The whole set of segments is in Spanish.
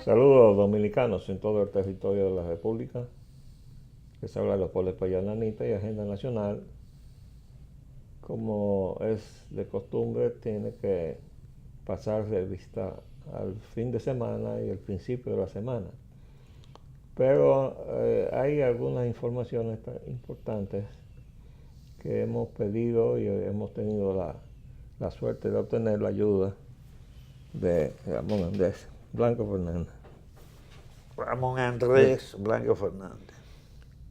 Saludos dominicanos en todo el territorio de la República. Les habla Leopoldo Payananita y Agenda Nacional. Como es de costumbre, tiene que pasar revista al fin de semana y el principio de la semana. Pero hay algunas informaciones importantes que hemos pedido y hemos tenido la suerte de obtener la ayuda de Ramón Andrés Blanco Fernández. Ramón Andrés Blanco Fernández.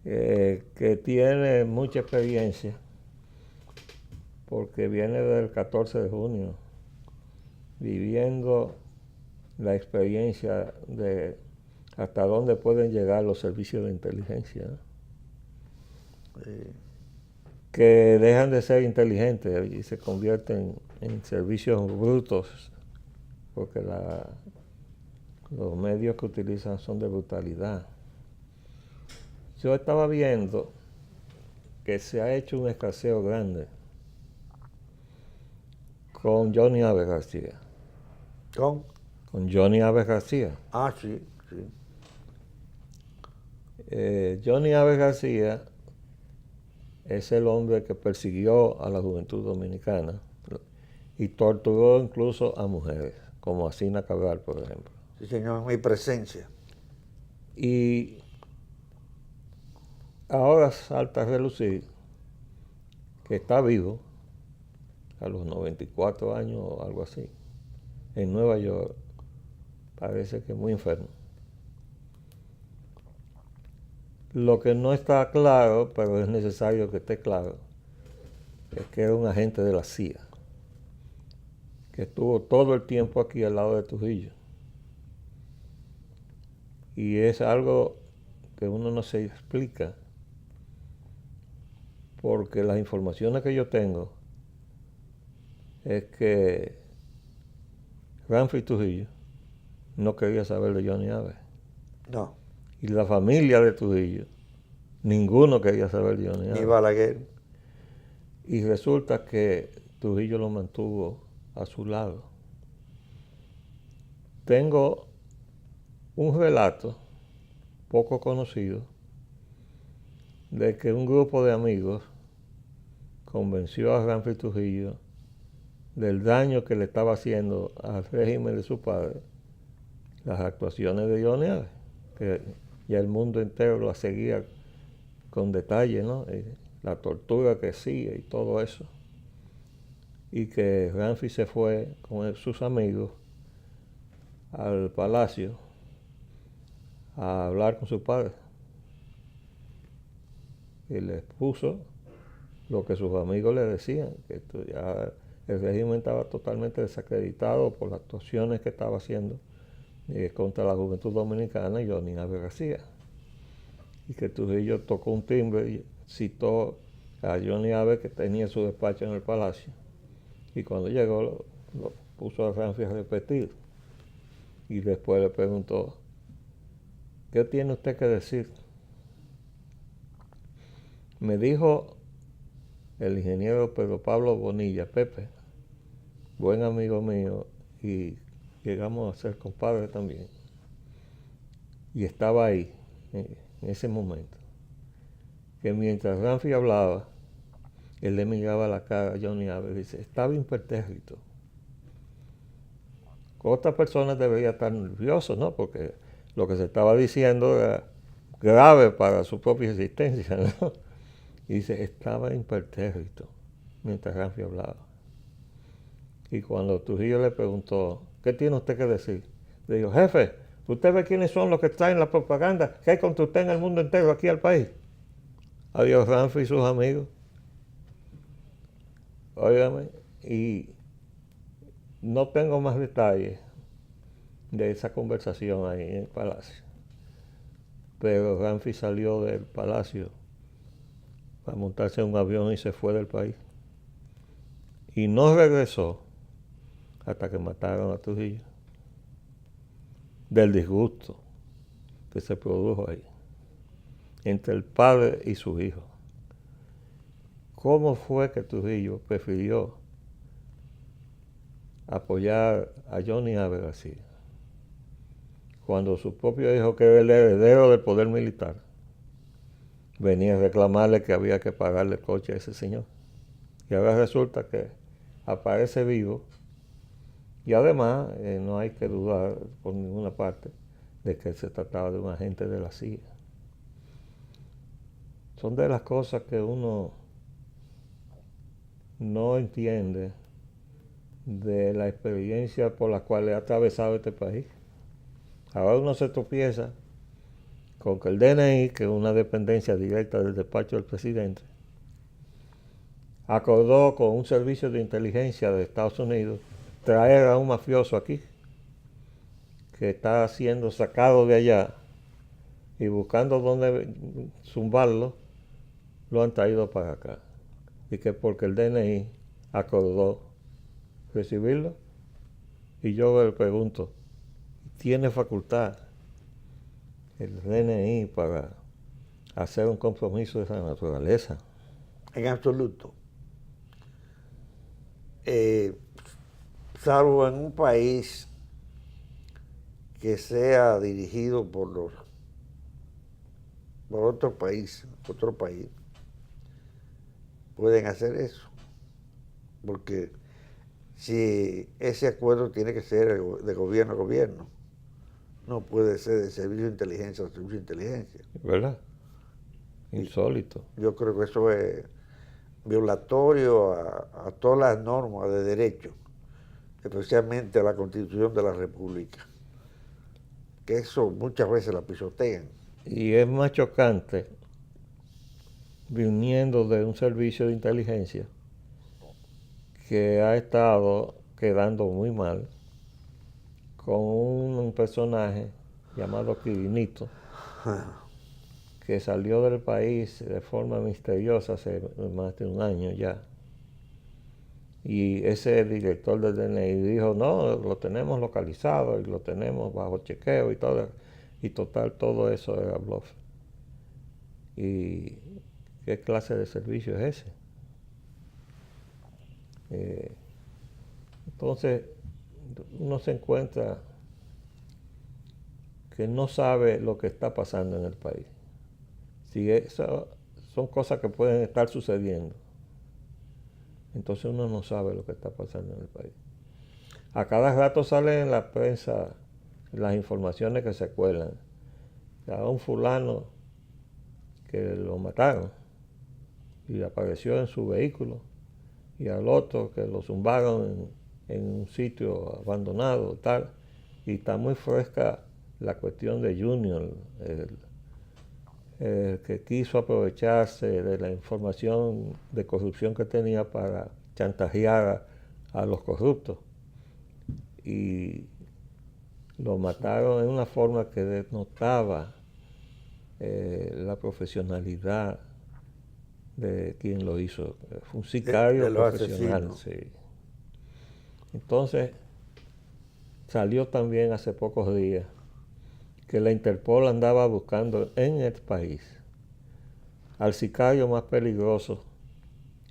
Que tiene mucha experiencia porque viene del 14 de junio viviendo la experiencia de hasta dónde pueden llegar los servicios de inteligencia, que dejan de ser inteligentes y se convierten en servicios brutos porque los medios que utilizan son de brutalidad. Yo estaba viendo que se ha hecho un escaseo grande con Johnny Abe García. ¿Con? Con Johnny Abe García. Ah, sí, sí. Johnny Abe García es el hombre que persiguió a la juventud dominicana y torturó incluso a mujeres, como Asina Cabral, por ejemplo. Sí, señor, en mi presencia. Y ahora salta a relucir que está vivo a los 94 años o algo así, en Nueva York. Parece que muy enfermo. Lo que no está claro, pero es necesario que esté claro, es que era un agente de la CIA, que estuvo todo el tiempo aquí al lado de Trujillo. Y es algo que uno no se explica, porque las informaciones que yo tengo es que Ramfis Trujillo no quería saber de Johnny Abe. No. Y la familia de Trujillo, ninguno quería saber de Johnny Abe. Ni Balaguer. Y resulta que Trujillo lo mantuvo a su lado. Tengo un relato poco conocido de que un grupo de amigos convenció a Ramfis Trujillo del daño que le estaba haciendo al régimen de su padre las actuaciones de Johnny Abe, que ya el mundo entero la seguía con detalle, ¿no? La tortura que hacía y todo eso. Y que Ramfis se fue con sus amigos al palacio a hablar con su padre y les puso lo que sus amigos le decían, que ya el régimen estaba totalmente desacreditado por las actuaciones que estaba haciendo contra la juventud dominicana y Johnny Abe García. Y que Trujillo tocó un timbre y citó a Johnny Abe, que tenía su despacho en el palacio, y cuando llegó lo puso a Ramfis a repetir. Y después le preguntó: ¿qué tiene usted que decir? Me dijo el ingeniero Pedro Pablo Bonilla, Pepe, buen amigo mío, y llegamos a ser compadres también. Y estaba ahí, en ese momento, que mientras Ramfis hablaba, él le miraba la cara a Johnny Abe y dice: estaba impertérrito. Otras personas deberían estar nerviosos, ¿no? Porque lo que se estaba diciendo era grave para su propia existencia, ¿no? Y dice: estaba impertérrito mientras Ramfis hablaba. Y cuando Trujillo le preguntó: ¿qué tiene usted que decir? Le dijo: jefe, ¿usted ve quiénes son los que traen la propaganda que hay contra usted en el mundo entero aquí al país? Adiós Ramfis y sus amigos. Óigame, y no tengo más detalles de esa conversación ahí en el palacio. Pero Ramfis salió del palacio para montarse en un avión y se fue del país. Y no regresó hasta que mataron a Trujillo. Del disgusto que se produjo ahí entre el padre y su hijo. ¿Cómo fue que Trujillo prefirió apoyar a Johnny Abe García cuando su propio hijo, que era el heredero del poder militar, venía a reclamarle que había que pagarle el coche a ese señor. Y ahora resulta que aparece vivo y además no hay que dudar por ninguna parte de que se trataba de un agente de la CIA. Son de las cosas que uno no entiende de la experiencia por la cual he atravesado este país. Ahora uno se tropieza con que el DNI, que es una dependencia directa del despacho del presidente, acordó con un servicio de inteligencia de Estados Unidos traer a un mafioso aquí, que está siendo sacado de allá y buscando dónde zumbarlo, lo han traído para acá. Y que porque el DNI acordó recibirlo, y yo le pregunto, ¿tiene facultad el DNI para hacer un compromiso de esa naturaleza? En absoluto. Salvo en un país que sea dirigido por otro país, pueden hacer eso. Porque si ese acuerdo tiene que ser de gobierno a gobierno, no puede ser de servicio de inteligencia a servicio de inteligencia. ¿Verdad? Insólito. Yo creo que eso es violatorio a todas las normas de derecho, especialmente a la Constitución de la República, que eso muchas veces la pisotean. Y es más chocante viniendo de un servicio de inteligencia que ha estado quedando muy mal con un personaje llamado Quirinito, que salió del país de forma misteriosa hace más de un año ya. Y ese director del DNI dijo, no, lo tenemos localizado y lo tenemos bajo chequeo y todo. Y total, todo eso era bluff. ¿Y qué clase de servicio es ese? Entonces, uno se encuentra que no sabe lo que está pasando en el país. Si eso son cosas que pueden estar sucediendo, entonces uno no sabe lo que está pasando en el país. A cada rato salen en la prensa las informaciones que se cuelan. A un fulano que lo mataron y apareció en su vehículo, y al otro que lo zumbaron en un sitio abandonado, tal. Y está muy fresca la cuestión de Junior, el que quiso aprovecharse de la información de corrupción que tenía para chantajear a los corruptos. Y lo mataron en una forma que denotaba la profesionalidad de quien lo hizo. Fue un sicario de los profesional. asesinos. Sí. Entonces, salió también hace pocos días que la Interpol andaba buscando en el país al sicario más peligroso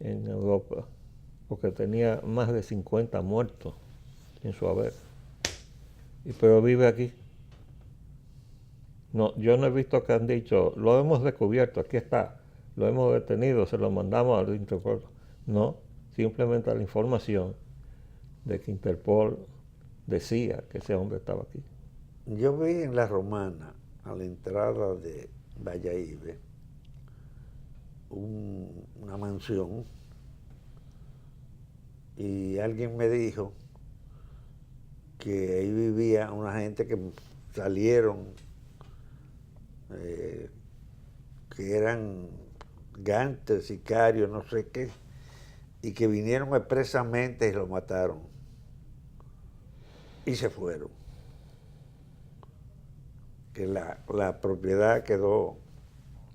en Europa, porque tenía más de 50 muertos en su haber. Pero vive aquí. No, yo no he visto que han dicho, lo hemos descubierto, aquí está, lo hemos detenido, se lo mandamos al Interpol. No, simplemente la información de que Interpol decía que ese hombre estaba aquí. Yo vi en La Romana, a la entrada de Valladolid, una mansión, y alguien me dijo que ahí vivía una gente que salieron, que eran gantes, sicarios, no sé qué, y que vinieron expresamente y lo mataron. Y se fueron. Que la propiedad quedó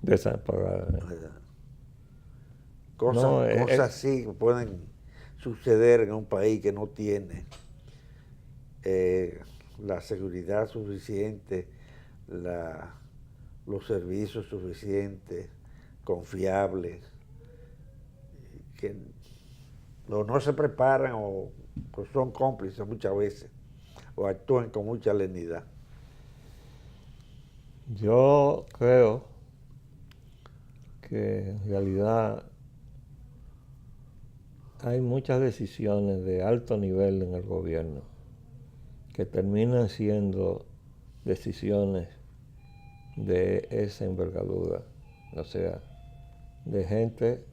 Desamparada. Cosas así que pueden suceder en un país que no tiene la seguridad suficiente, los servicios suficientes, confiables, que no se preparan o son cómplices muchas veces, o actúan con mucha lenidad. Yo creo que en realidad hay muchas decisiones de alto nivel en el gobierno que terminan siendo decisiones de esa envergadura, o sea, de gente,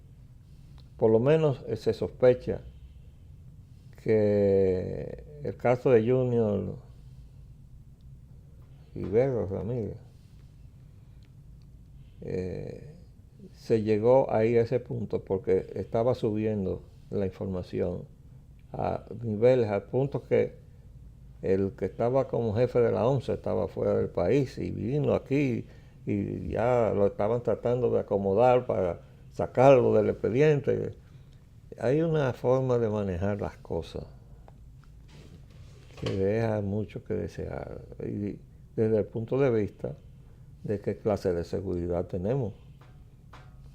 por lo menos se sospecha que el caso de Junior Rivero Ramírez se llegó ahí a ese punto porque estaba subiendo la información a niveles, a puntos que el que estaba como jefe de la ONCE estaba fuera del país y vino aquí y ya lo estaban tratando de acomodar para sacarlo del expediente. Hay una forma de manejar las cosas que deja mucho que desear, y desde el punto de vista de qué clase de seguridad tenemos.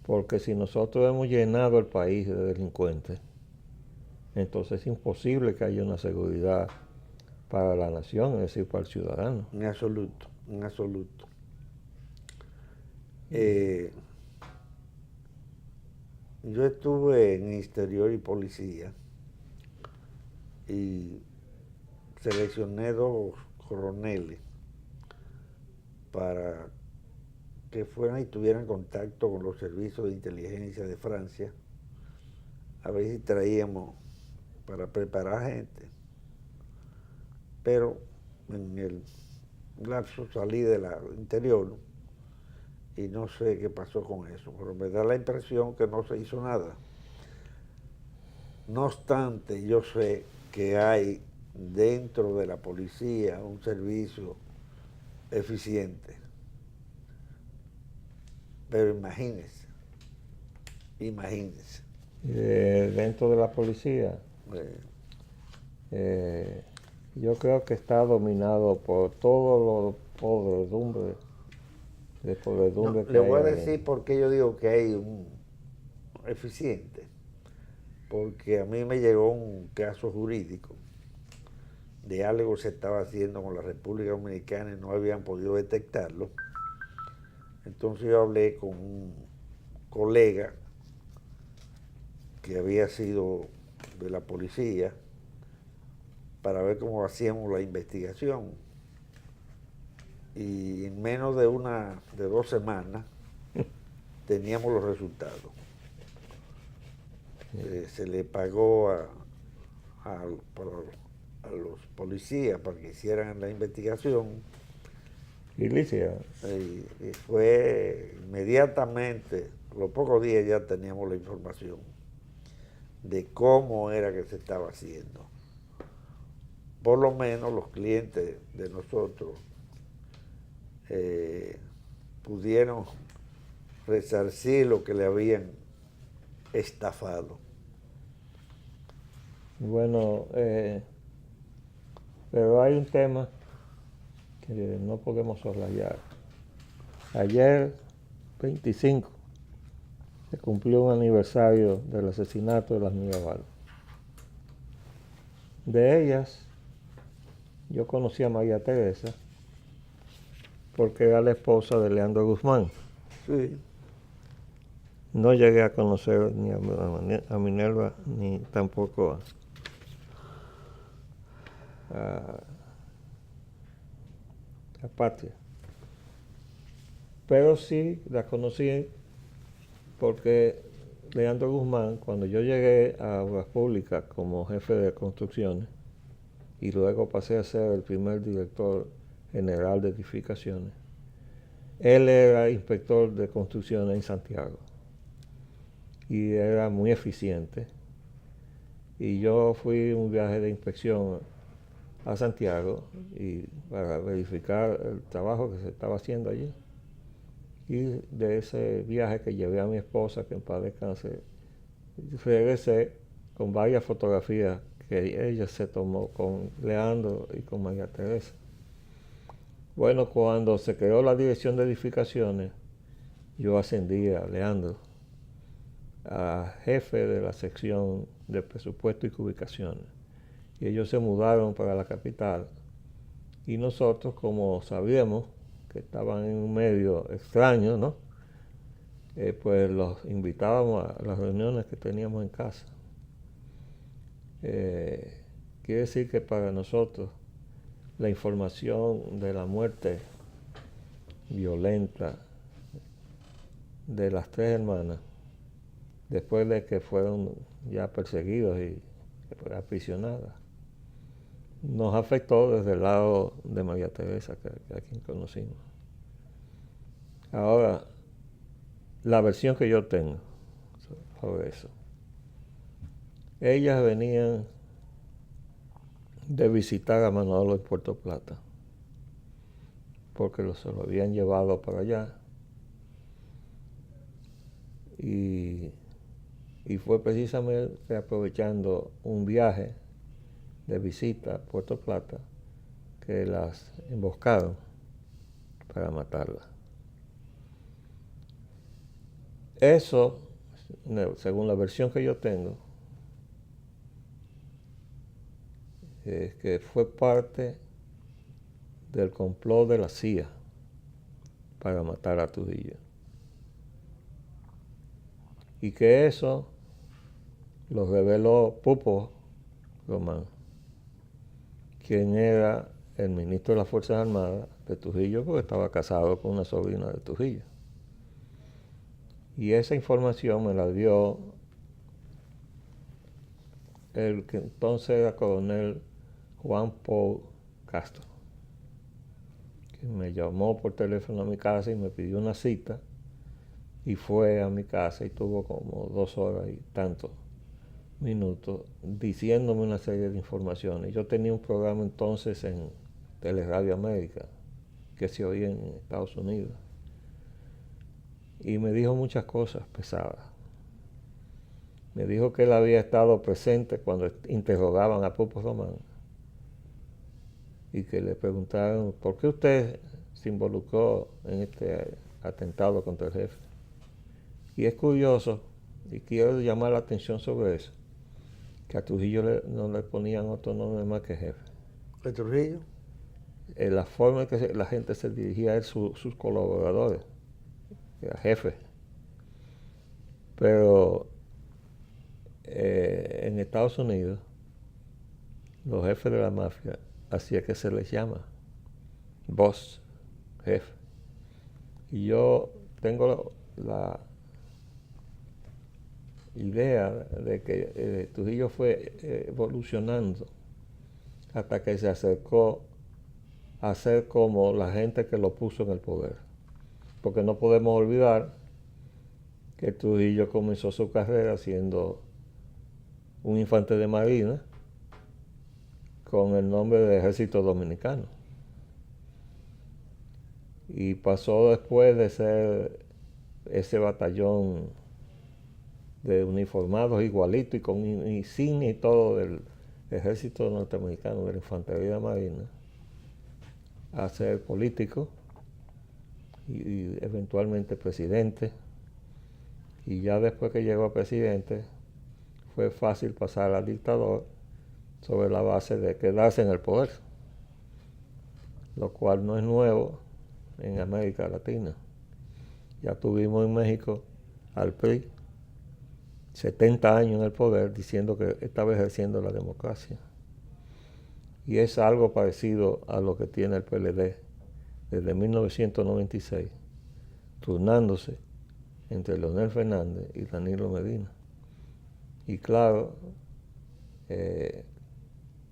Porque si nosotros hemos llenado el país de delincuentes, entonces es imposible que haya una seguridad para la nación, es decir, para el ciudadano. En absoluto, en absoluto. Yo estuve en Interior y Policía y seleccioné 2 coroneles para que fueran y tuvieran contacto con los servicios de inteligencia de Francia, a ver si traíamos para preparar gente. Pero en el lapso salí del interior y no sé qué pasó con eso, pero me da la impresión que no se hizo nada. No obstante, yo sé que hay dentro de la policía un servicio eficiente. Pero imagínense. Dentro de la policía, yo creo que está dominado por todo lo podredumbre, de podredumbre que le voy a hay decir por qué yo digo que hay un eficiente. Porque a mí me llegó un caso jurídico de algo que se estaba haciendo con la República Dominicana y no habían podido detectarlo. Entonces yo hablé con un colega que había sido de la policía para ver cómo hacíamos la investigación. Y en menos de 2 semanas teníamos los resultados. Se le pagó a los policías para que hicieran la investigación. y lo hicieron. Y fue inmediatamente, a los pocos días ya teníamos la información de cómo era que se estaba haciendo. Por lo menos los clientes de nosotros pudieron resarcir lo que le habían estafado. Bueno, pero hay un tema que no podemos soslayar. Ayer, 25, se cumplió un aniversario del asesinato de las Mirabal. De ellas, yo conocí a María Teresa porque era la esposa de Leandro Guzmán. Sí. No llegué a conocer ni a Minerva ni tampoco a Patria. Pero sí la conocí porque Leandro Guzmán, cuando yo llegué a Obras Públicas como jefe de construcciones y luego pasé a ser el primer director general de edificaciones, él era inspector de construcciones en Santiago y era muy eficiente. Y yo fui un viaje de inspección a Santiago y para verificar el trabajo que se estaba haciendo allí. Y de ese viaje que llevé a mi esposa, que en paz descanse, regresé con varias fotografías que ella se tomó con Leandro y con María Teresa. Bueno, cuando se creó la dirección de edificaciones, yo ascendí a Leandro a jefe de la sección de presupuesto y ubicaciones. Y ellos se mudaron para la capital. Y nosotros, como sabíamos que estaban en un medio extraño, ¿no? Pues los invitábamos a las reuniones que teníamos en casa. Quiere decir que para nosotros la información de la muerte violenta de las tres hermanas, después de que fueron ya perseguidos y aprisionadas, nos afectó desde el lado de María Teresa, que a quien conocimos. Ahora, la versión que yo tengo sobre eso, ellas venían de visitar a Manolo en Puerto Plata, porque se lo habían llevado para allá, y fue precisamente aprovechando un viaje de visita a Puerto Plata que las emboscaron para matarlas. Eso, según la versión que yo tengo, es que fue parte del complot de la CIA para matar a Trujillo. Y que eso lo reveló Pupo Román, quien era el ministro de las Fuerzas Armadas de Trujillo, porque estaba casado con una sobrina de Trujillo. Y esa información me la dio el que entonces era coronel Juan Paul Castro, que me llamó por teléfono a mi casa y me pidió una cita, y fue a mi casa y tuvo como 2 horas y tantos minutos diciéndome una serie de informaciones. Yo tenía un programa entonces en Teleradio América que se oía en Estados Unidos, y me dijo muchas cosas pesadas. Me dijo que él había estado presente cuando interrogaban a Pupo Román y que le preguntaron ¿por qué usted se involucró en este atentado contra el jefe? Y es curioso, y quiero llamar la atención sobre eso, que a Trujillo no le ponían otro nombre más que jefe. ¿De Trujillo? La forma en que la gente se dirigía a él, sus colaboradores, era jefe. Pero en Estados Unidos, los jefes de la mafia, así es que se les llama, boss, jefe. Y yo tengo la idea de que Trujillo fue evolucionando hasta que se acercó a ser como la gente que lo puso en el poder. Porque no podemos olvidar que Trujillo comenzó su carrera siendo un infante de marina con el nombre de Ejército Dominicano. Y pasó después de ser ese batallón de uniformados igualito y con insignia y todo del Ejército Norteamericano, de la Infantería Marina, a ser político y eventualmente presidente. Y ya después que llegó a presidente, fue fácil pasar al dictador sobre la base de quedarse en el poder, lo cual no es nuevo en América Latina. Ya tuvimos en México al PRI 70 años en el poder diciendo que estaba ejerciendo la democracia. Y es algo parecido a lo que tiene el PLD desde 1996, turnándose entre Leonel Fernández y Danilo Medina. Y claro,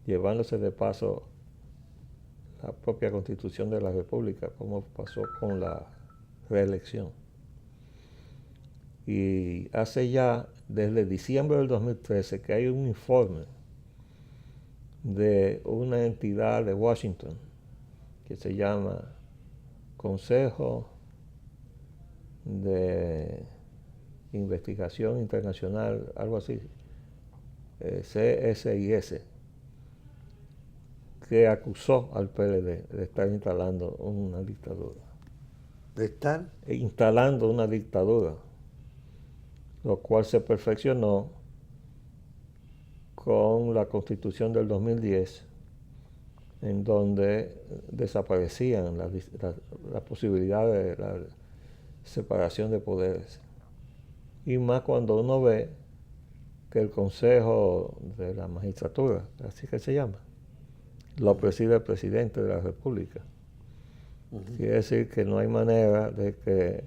llevándose de paso la propia Constitución de la República, como pasó con la reelección. Y hace ya, desde diciembre del 2013, que hay un informe de una entidad de Washington que se llama Consejo de Investigación Internacional, algo así, CSIS, que acusó al PLD de estar instalando una dictadura. ¿De estar? Instalando una dictadura, lo cual se perfeccionó con la Constitución del 2010, en donde desaparecían la posibilidad de la separación de poderes. Y más cuando uno ve que el Consejo de la Magistratura, así que se llama, lo preside el presidente de la República. Quiere decir que no hay manera de que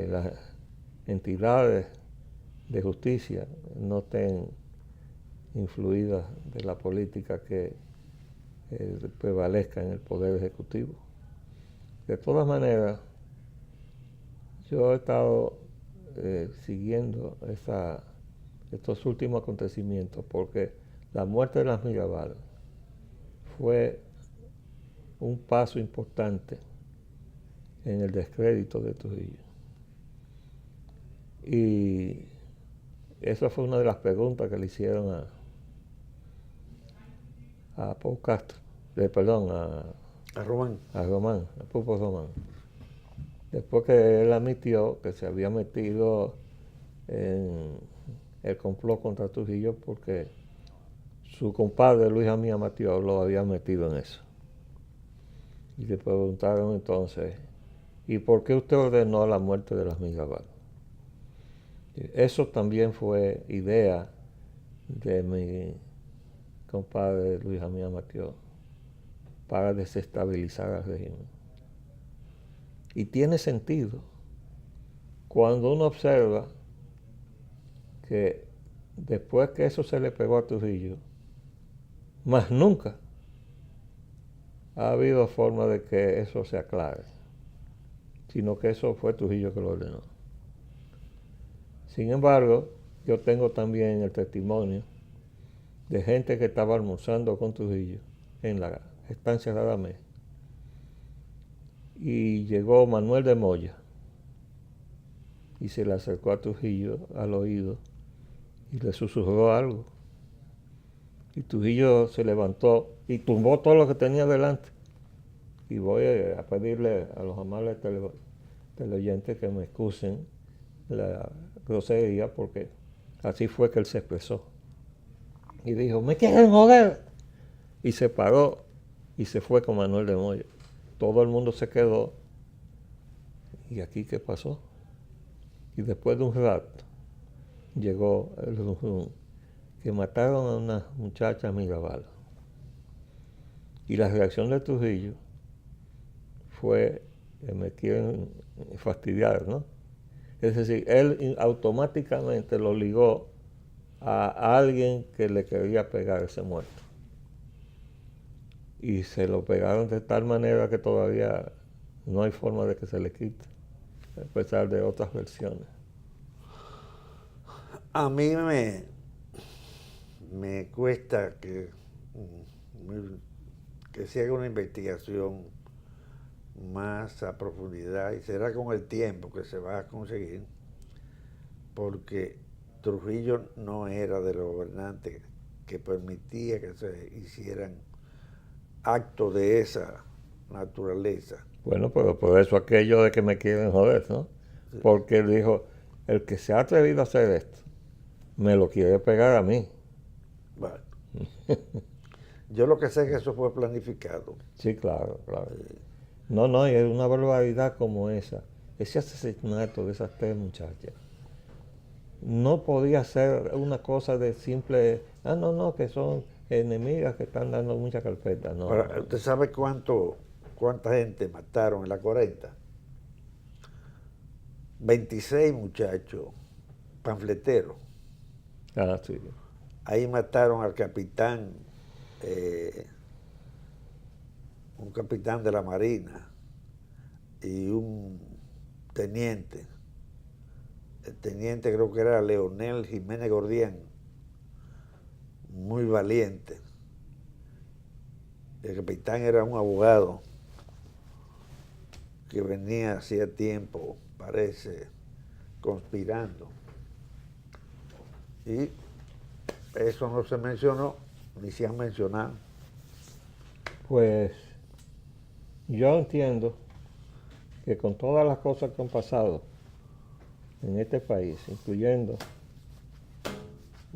las entidades de justicia no estén influidas de la política que prevalezca en el Poder Ejecutivo. De todas maneras, yo he estado siguiendo estos últimos acontecimientos porque la muerte de las Mirabal fue un paso importante en el descrédito de Trujillo. Y esa fue una de las preguntas que le hicieron a Paul Castro, perdón, A Román. A Román, a Pupo Román. Después que él admitió que se había metido en el complot contra Trujillo porque su compadre Luis Amía Matió lo había metido en eso. Y le preguntaron entonces, ¿y por qué usted ordenó la muerte de las Mirabal? Eso también fue idea de mi compadre Luis Amía Matió para desestabilizar al régimen. Y tiene sentido cuando uno observa que después que eso se le pegó a Trujillo, más nunca ha habido forma de que eso se aclare, sino que eso fue Trujillo que lo ordenó. Sin embargo, yo tengo también el testimonio de gente que estaba almorzando con Trujillo en la estancia de Adamé y llegó Manuel de Moya y se le acercó a Trujillo al oído y le susurró algo. Y Trujillo se levantó y tumbó todo lo que tenía delante. Y voy a pedirle a los amables teleoyentes que me excusen la grosería porque así fue que él se expresó. Y dijo, me quieren joder. Y se paró y se fue con Manuel de Moya. Todo el mundo se quedó. ¿Y aquí qué pasó? Y después de un rato llegó el rum que mataron a una muchacha Mirabal. Y la reacción de Trujillo fue que me quieren fastidiar, ¿no? Es decir, él automáticamente lo ligó a alguien que le quería pegar a ese muerto. Y se lo pegaron de tal manera que todavía no hay forma de que se le quite, a pesar de otras versiones. A mí me cuesta que se haga una investigación más a profundidad y será con el tiempo que se va a conseguir, porque Trujillo no era de los gobernantes que permitía que se hicieran actos de esa naturaleza. Bueno, pero por eso aquello de que me quieren joder, ¿no? Sí. Porque él dijo, el que se ha atrevido a hacer esto, me lo quiere pegar a mí. Bueno. Yo lo que sé es que eso fue planificado. Sí, claro, claro. No, y es una barbaridad como esa. Ese asesinato de esas 3 muchachas no podía ser una cosa de simple, no, que son enemigas que están dando mucha carpeta. No. Ahora, ¿usted sabe cuánta gente mataron en la 40? 26 muchachos panfleteros. Ah, sí. Ahí mataron al capitán, un capitán de la Marina y un teniente. El teniente creo que era Leonel Jiménez Gordián, muy valiente. El capitán era un abogado que venía hacía tiempo, parece, conspirando. Y eso no se mencionó, ni se han mencionado. Pues yo entiendo que con todas las cosas que han pasado en este país, incluyendo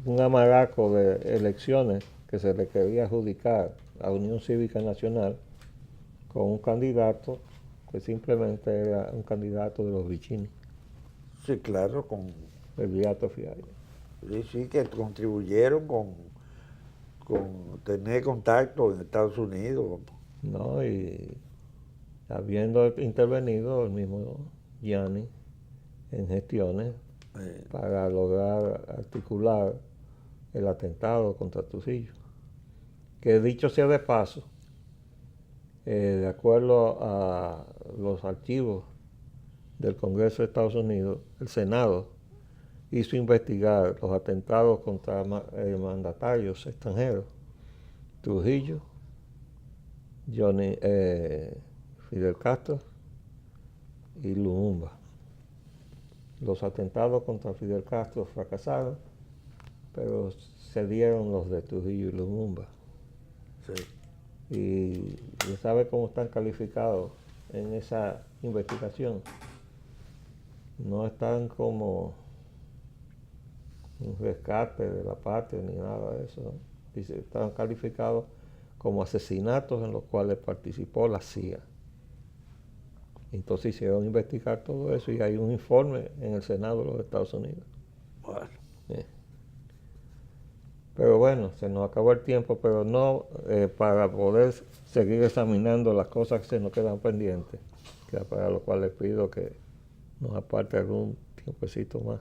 un amaraco de elecciones que se le quería adjudicar la Unión Cívica Nacional con un candidato que simplemente era un candidato de los Vicini, Sí, claro, el Beato Fiallo. sí, que contribuyeron con tener contacto en Estados Unidos. ¿No? Y habiendo intervenido el mismo Gianni en gestiones para lograr articular el atentado contra Trujillo. Que dicho sea de paso, de acuerdo a los archivos del Congreso de Estados Unidos, el Senado hizo investigar los atentados contra mandatarios extranjeros, Trujillo, Fidel Castro y Lumumba. Los atentados contra Fidel Castro fracasaron, pero se dieron los de Trujillo y Lumumba. Sí. Y sabe cómo están calificados en esa investigación. No están como un rescate de la patria ni nada de eso, ¿no? Dice, están calificados como asesinatos en los cuales participó la CIA. Entonces hicieron investigar todo eso y hay un informe en el Senado de los Estados Unidos. Bueno. Pero bueno, se nos acabó el tiempo, pero no para poder seguir examinando las cosas que se nos quedan pendientes, que para lo cual les pido que nos aparte algún tiempecito más.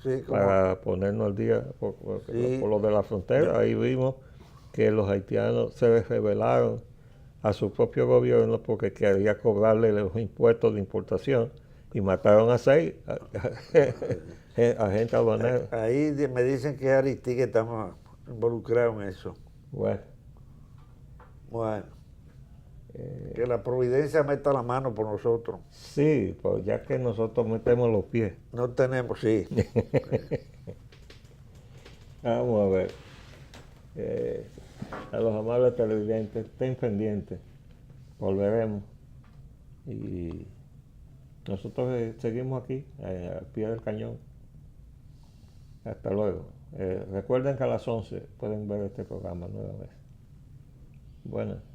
Sí, para ponernos al día por lo de la frontera. Ahí vimos que los haitianos se rebelaron a su propio gobierno porque quería cobrarle los impuestos de importación y mataron a 6 agentes aduaneros. Ahí me dicen que Aristide estamos involucrados en eso. Bueno. Que la providencia meta la mano por nosotros. Sí, pues ya que nosotros metemos los pies. No tenemos, sí. Vamos a ver. A los amables televidentes, estén pendientes. Volveremos. Y nosotros seguimos aquí, al pie del cañón. Hasta luego. Recuerden que a las 11 pueden ver este programa nuevamente. Buenas.